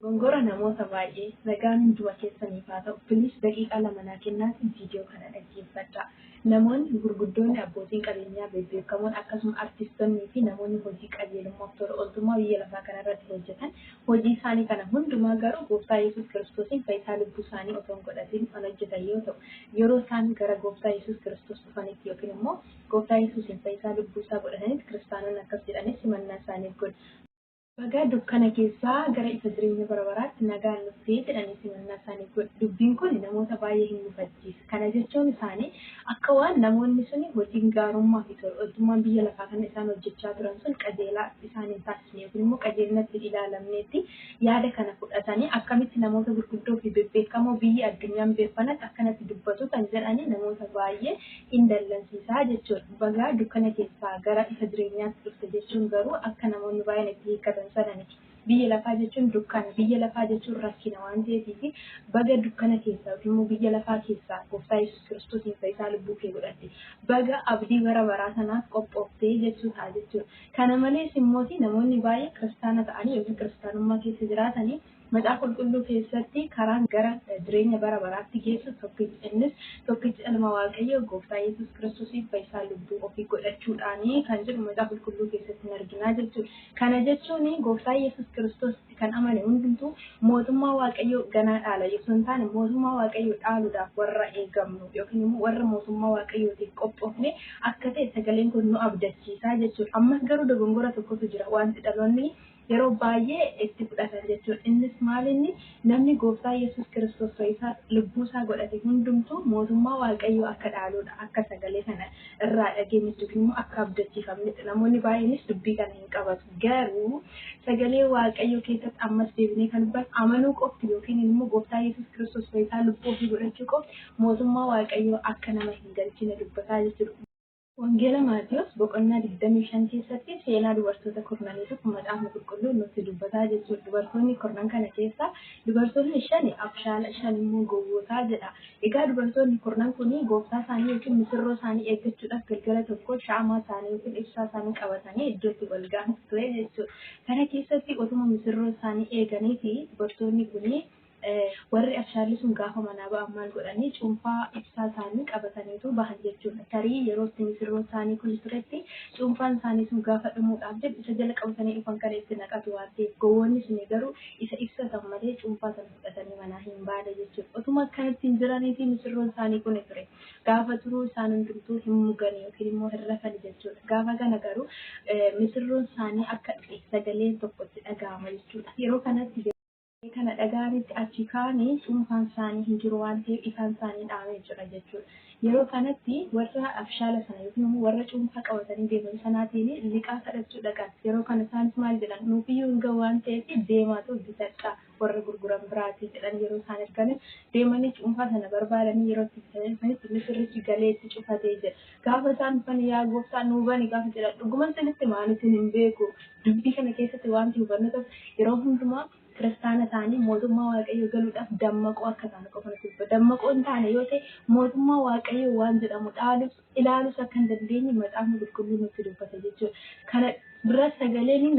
Gongora namoota baay'ee nagaan du'a keessaniif haa ta'u bilis daqiiqaa lama naa kennaatiin viidiyoo kana dhaggeeffadha. Namoonni gurguddoonni abbootiin qabeenyaa beekamoon akkasuma artistoonnii fi namoonni hojii qajeelummaa fi tola ooltummaa biyya lafaa kanarratti hojjetan hojii isaanii kana hundumaa garuu gooftaa Yesuus Kiristoosiin fayyisaa lubbuu isaanii otoo hin godhatiin kan hojjetan yoo ta'u yeroo isaan gara gooftaa Yesuus Kiristoos dhufanitti yookiin immoo gooftaa Yesuusiin fayyisaa lubbuu isaa godhatanitti kiristaanonni akkas jedhanii simannaa isaaniif godhu. Baga dukkana keessaa gara ifa jireenya bara baraatti nagaan dhuftee jedhanii simannaa isaanii godhu. Dubbiin kun namoota baay'ee hin mufachiisa. Kana jechuun isaanii akka waan namoonni suni hojiin gaarummaa fi tola ooltummaan biyya lafaa kana isaan hojjechaa turan sun qajeelaa isaan hin taasisne yookiin immoo qajeelnatti hin ilaalamneetti yaada kana fudhatanii akkamitti namoota gurguddoo fi beekamoo biyya addunyaan beekanatti akkanatti dubbatu kan jedhanii namoota baay'ee hin dallansiisaa jechuudha. Baga dukkana keessaa gara ifa jireenyaatti dhufte jechuun garuu akka namoonni baay'een itti hiikkatan sananiti. Biyya lafaa jechuun dukkana, biyya lafaa jechuun rakkina waan ta'eef baga dukkana keessaa yookiin immoo biyya lafaa keessaa gooftaa Yesuus Kiristoosiin fayyisaa lubbuu kee godhatte. Baga abdii bara baraa sanaaf qophooftee jechuudha jechuudha. Kana malees immoo namoonni baay'ee kiristaana ta'anii yookiin kiristaanummaa keessa jiraatanii macaafa qulqulluu keessatti karaan gara jireenya bara baraatti geessu tokkichi ilma waaqayyoo gooftaa Yesuus Kiristoosiin fayyisaa lubbuu ofii godhachuudhaanii kan jedhu macaafa qulqulluu keessatti arginaa jechuudha. Kana jechuun gooftaa Yesuus Kiristoositti kan amane hundumtuu mootummaa waaqayyoo ganaa dhaala osoo hin taane mootummaa waaqayyoo dhaaluudhaaf warra eegamnu yookiin immoo warra mootummaa waaqayyootiif qophoofne akka ta'e sagaleen kun nu abdachiisaa jechuudha. Ammas garuu dogongora tokkotu jira wanti dhaloonni yeroo baay'ee itti fudhatan jechuudha. Innis maalinni namni gooftaa Yesuus Kiristoos fayyisaa lubbuu isaa godhate hundumtuu mootummaa waaqayyoo akka dhaaluudha akka sagalee kana irraa dhageenyutti yookiin immoo akka abdachiifamnetti namoonni baay'eenis dubbii kana hin qabatu. Garuu sagalee waaqayyoo keessatti ammas deebinee kan dubbatu amanuu qofti yookiin immoo gooftaa Yesuus Kiristoos fayyisaa lubbuu ofii godhachuu qofti mootummaa waaqayyoo akka nama hin galchine dubbataa jechuudha. Wangeela Maatiyos boqonnaa 25 keessatti seenaa dubartoota kurnaniitu macaafni qulqulluun nutti dubbataa jechuudha. Dubartoonni kurnan kana keessaa dubartoonni 5 abshaala 5 immoo gowwootaa jedha. Egaa dubartoonni kurnan kuni gooftaa isaanii yookiin misirroo isaanii eeggachuudhaaf galgala tokko shaamaa isaanii yookiin ibsaa isaanii qabatanii iddootti wal gahan ture jechuudha. Kana keessatti otuma misirroo isaanii eeganii fi dubartoonni kuni warri abshaalli sun gaafa manaa ba'an maal godhanii cuunfaa ibsaa isaanii qabataniitu bahan jechuudha. Tarii yeroo itti misirroo isaanii kun turetti cuunfaan isaanii sun gaafa dhumuudhaaf jedhu isa jala qabatanii dhufan kana itti naqatu waan ta'eef gowwoonni sun garuu isa ibsatan malee cuunfaa sana fudhatanii manaa hin baane jechuudha. Otuma akkanatti hin jiranii fi misirroon isaanii kun ture gaafa turuu isaan hundumtuu hin muganii yookiin immoo hin rafani jechuudha. Gaafa kana garuu misirroon isaanii akka sagaleen tokkotti dhaga'ama jechuudha. Yeroo kanatti kana dhagaanitti achi kaanii cuunfaan isaanii hin jiru waan ta'eef ifaan isaanii dhaamee jira jechuudha. Yeroo kanatti warra abshaala sana yookiin warra cuunfaa qabatanii deeman sanaatiin liqaa kadhachuu dhaqan. Yeroo kana isaanis maal jedhan nuufiyyuu hin gahu waan ta'eef deemaatu bitadhaa warra gurguran biraatii jedhan yeroo isaan argan deemanii cuunfaa sana barbaadanii yeroo itti fayyadamanitti misirrichi galee itti cufatee jira. Gaafa isaan dhufan yaa gooftaa nuu bani gaafa jedhan dhuguman sanitti maalitiin hin beeku. Dubbii kana keessatti wanti hubannu tokko yeroo hundumaa kiristaana ta'anii mootummaa waaqayyoo galuudhaaf dammaqoo akka ta'an qofatu dubba. Dammaqoo hin taane yoo ta'e mootummaa waaqayyoo waan jedhamu ilaalus akka hin dandeenye macaafni qulqulluun nutti dubbata jechuudha. Kana bira sagaleen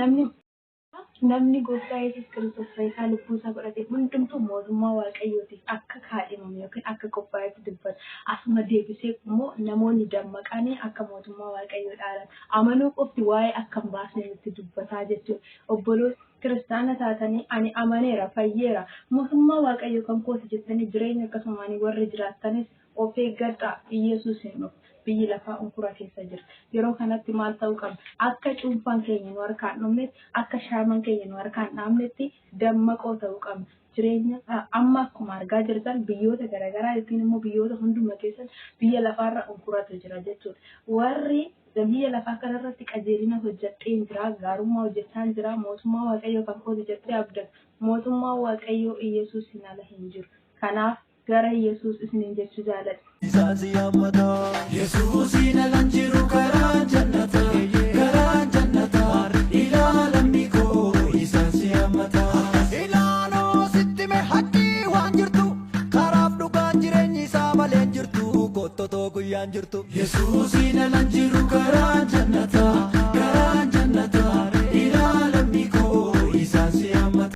namni gooftaa Yesuus Kiristoos fayyisaa lubbuu isaa godhate hundumtuu mootummaa waaqayyootiif akka kaadhimamu yookiin akka qophaa'etti dubbata. Asuma deebisee immoo namoonni dammaqanii akka mootummaa waaqayyoo dhaalan amanuu qofti waa'ee akka hin baasne nutti dubbataa jechuudha. Obboloota kiristaana taatanii ani amaneera fayyeera mootummaa waaqayyoo kan kooti jettanii jireenya akkasumaan warri jiraattanis of eeggadhaa Yesuus hin dhufu. Biyyi lafaa unkura keessa jira. Yeroo kanatti maal ta'uu qaba? Akka cuunfaan keenya nu harkaan dhumnetti, akka shaamaan keenya nu harkaan dhaamnetti dammaqoo ta'uu qaba. Jireenya amma akkuma argaa jirtan biyyoota garaagaraa yookiin immoo biyyoota hunduma keessatti biyya lafaarra unkuratu jira jechuudha. Warri biyya lafaa kanarratti qajeelina hojjettee jira, gaarummaa hojjechaa jira, mootummaa waaqayyoo kan kooti jettee abdatu. Mootummaa waaqayyoo Yesuus hin ala hin jiru. Kanaaf gara Yesuus isiniin jechuu jaalladha. Isaasi yammata Yesuusiin alan jiru karaan jannata ilaalamni koo isaasi yammata ilaanoo sitti mee haqqii waan jirtu karaaf dhugaan jireenyi isaa malee jirtu kottotoo guyyaan jirtu Yesuusi